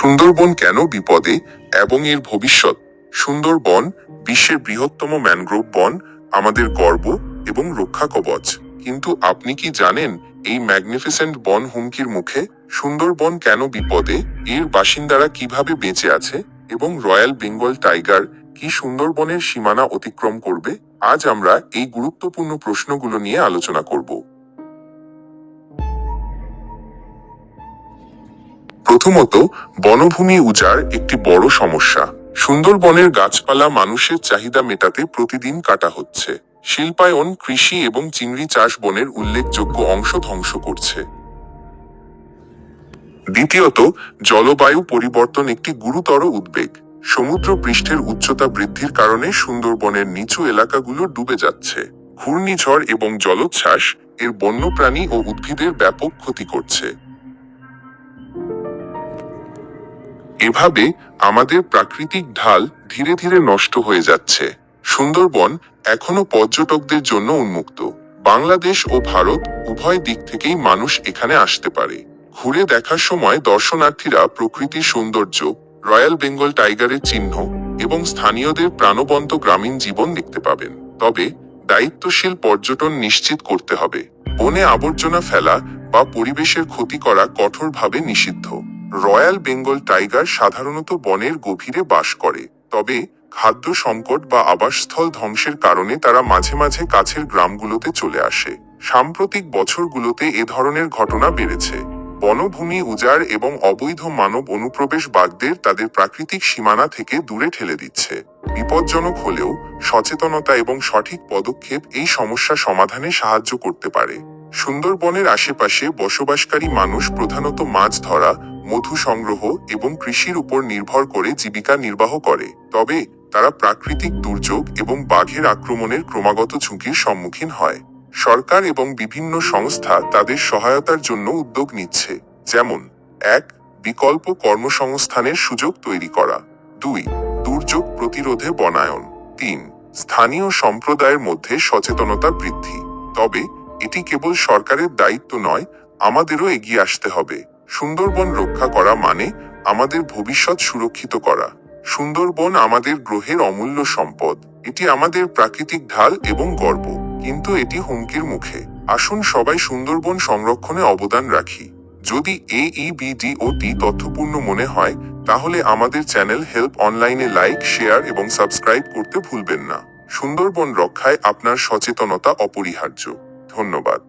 সুন্দরবন কেন বিপদে এবং এর ভবিষ্যৎ। সুন্দরবন বিশ্বের বৃহত্তম ম্যানগ্রোভ বন, আমাদের গর্ব এবং রক্ষা কবচ। কিন্তু আপনি কি জানেন এই ম্যাগনিফিসেন্ট বন হুমকির মুখে? সুন্দরবন কেন বিপদে, এর বাসিন্দারা কিভাবে বেঁচে আছে, এবং রয়্যাল বেঙ্গল টাইগার কি সুন্দরবনের সীমানা অতিক্রম করবে? আজ আমরা এই গুরুত্বপূর্ণ প্রশ্নগুলো নিয়ে আলোচনা করব। প্রথমত, বনভূমি উজাড় একটি বড় সমস্যা। সুন্দরবনের গাছপালা মানুষের চাহিদা মেটাতে প্রতিদিন কাটা হচ্ছে। শিল্পায়ন, কৃষি এবং চিংড়ি চাষ বনের উল্লেখযোগ্য অংশ ধ্বংস করছে। দ্বিতীয়ত, জলবায়ু পরিবর্তন একটি গুরুতর উদ্বেগ। সমুদ্র পৃষ্ঠের উচ্চতা বৃদ্ধির কারণে সুন্দরবনের নিচু এলাকাগুলো ডুবে যাচ্ছে। ঘূর্ণিঝড় এবং জলোচ্ছ্বাস এর বন্যপ্রাণী ও উদ্ভিদের ব্যাপক ক্ষতি করছে। এভাবে আমাদের প্রাকৃতিক ঢাল ধীরে ধীরে নষ্ট হয়ে যাচ্ছে। সুন্দরবন এখনো পর্যটকদের জন্য উন্মুক্ত। বাংলাদেশ ও ভারত উভয় দিক থেকেই মানুষ এখানে আসতে পারে। ঘুরে দেখার সময় দর্শনার্থীরা প্রকৃতির সৌন্দর্য, রয়্যাল বেঙ্গল টাইগারের চিহ্ন এবং স্থানীয়দের প্রাণবন্ত গ্রামীণ জীবন দেখতে পাবেন। তবে দায়িত্বশীল পর্যটন নিশ্চিত করতে হবে। বনে আবর্জনা ফেলা বা পরিবেশের ক্ষতি করা কঠোরভাবে নিষিদ্ধ। রয়্যাল বেঙ্গল টাইগার সাধারণত বনের গভীরে বাস করে, তবে খাদ্য সংকট বা আবাসস্থল ধ্বংসের কারণে তারা মাঝে মাঝে কাছের গ্রামগুলোতে চলে আসে। সাম্প্রতিক বছরগুলোতে এ ধরনের ঘটনা বেড়েছে। বনভূমি উজাড় এবং অবৈধ মানব অনুপ্রবেশ বাঘদের তাদের প্রাকৃতিক সীমানা থেকে দূরে ঠেলে দিচ্ছে। বিপজ্জনক হলেও সচেতনতা এবং সঠিক পদক্ষেপ এই সমস্যা সমাধানে সাহায্য করতে পারে। সুন্দরবনের আশেপাশে বসবাসকারী মানুষ প্রধানত মাছ ধরা, মধু সংগ্রহ এবং কৃষির উপর নির্ভর করে জীবিকা নির্বাহ করে। তবে তারা প্রাকৃতিক দুর্যোগ এবং বাঘের আক্রমণের ক্রমাগত ঝুঁকির সম্মুখীন হয়। সরকার এবং বিভিন্ন সংস্থা তাদের সহায়তার জন্য উদ্যোগ নিচ্ছে, যেমন 1. বিকল্প কর্মসংস্থানের সুযোগ তৈরি করা। 2. দুর্যোগ প্রতিরোধে বনায়ন। 3. স্থানীয় সম্প্রদায়ের মধ্যে সচেতনতা বৃদ্ধি। তবে এটি কেবল সরকারের দায়িত্ব নয়, আমাদেরও এগিয়ে আসতে হবে। সুন্দরবন রক্ষা করা মানে আমাদের ভবিষ্যৎ সুরক্ষিত করা। সুন্দরবন আমাদের গ্রহের অমূল্য সম্পদ। এটি আমাদের প্রাকৃতিক ঢাল এবং গর্ব, কিন্তু এটি হুমকির মুখে। আসুন সবাই সুন্দরবন সংরক্ষণে অবদান রাখি। যদি AEBDOT তথ্যপূর্ণ মনে হয়, তাহলে আমাদের চ্যানেল হেল্প অনলাইনে লাইক, শেয়ার এবং সাবস্ক্রাইব করতে ভুলবেন না। সুন্দরবন রক্ষায় আপনার সচেতনতা অপরিহার্য। ধন্যবাদ।